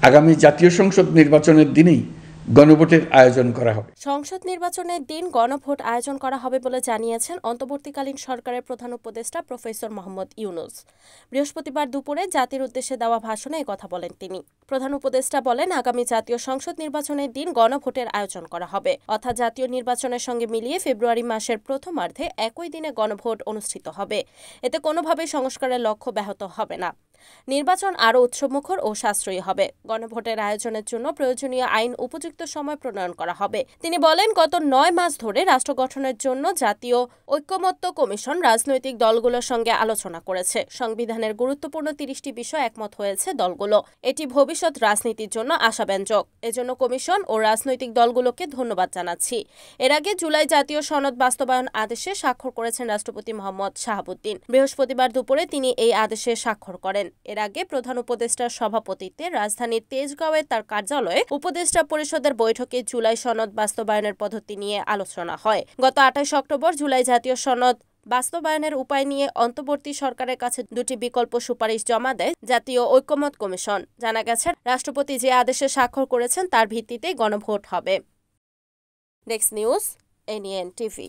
আগামী জাতীয় সংসদ নির্বাচনের দিনেই গণভোটের আয়োজন করা হবে। সংসদ নির্বাচনের দিন গণভোট আয়োজন করা হবে বলে জানিয়েছেন অন্তর্বর্তীকালীন সরকারের প্রধান উপদেষ্টা প্রফেসর মোহাম্মদ ইউনূস। বৃহস্পতিবার দুপুরে জাতির উদ্দেশ্যে দেওয়া ভাষণে একথা বলেন তিনি। প্রধান উপদেষ্টা বলেন, আগামী জাতীয় সংসদ নির্বাচনের দিন গণভোটের আয়োজন করা হবে, অর্থাৎ জাতীয় নির্বাচনের সঙ্গে মিলিয়ে ফেব্রুয়ারি মাসের প্রথমার্ধে একই দিনে গণভোট অনুষ্ঠিত হবে। এতে কোনোভাবেই সংস্কারের লক্ষ্য ব্যাহত হবে না। নির্বাচন আরও উৎসবমুখর ও সাশ্রয়ী হবে। গণভোটের আয়োজনের জন্য প্রয়োজনীয় আইন উপযুক্ত সময় প্রণয়ন করা হবে। তিনি বলেন, গত 9 মাস ধরে রাষ্ট্র গঠনের জন্য জাতীয় ঐকমত্য কমিশন রাজনৈতিক দলগুলোর সঙ্গে আলোচনা করেছে। সংবিধানের গুরুত্বপূর্ণ 30টি বিষয় একমত হয়েছে দলগুলো। এটি ভবিষ্যৎ রাজনীতির জন্য আশাব্যঞ্জক। এজন্য কমিশন ও রাজনৈতিক দলগুলোকে ধন্যবাদ জানাচ্ছি। এর আগে জুলাই জাতীয় সনদ বাস্তবায়ন আদেশে স্বাক্ষর করেছেন রাষ্ট্রপতি মোহাম্মদ শাহাবুদ্দিন। বৃহস্পতিবার দুপুরে তিনি এই আদেশে স্বাক্ষর করেন। এর আগে প্রধান উপদেষ্টার সভাপতিত্বে রাজধানীর তেজগাঁওয়ে তার কার্যালয়ে উপদেষ্টা পরিষদের বৈঠকে জুলাই সনদ বাস্তবায়নের পদ্ধতি নিয়ে আলোচনা হয়। গত 28 অক্টোবর জুলাই জাতীয় সনদ বাস্তবায়নের উপায় নিয়ে অন্তর্বর্তী সরকারের কাছে 2টি বিকল্প সুপারিশ জমা দেয় জাতীয় ঐকমত্য কমিশন। জানা গেছে, রাষ্ট্রপতি যে আদেশে স্বাক্ষর করেছেন তার ভিত্তিতেই গণভোট হবে। Next news, NN TV.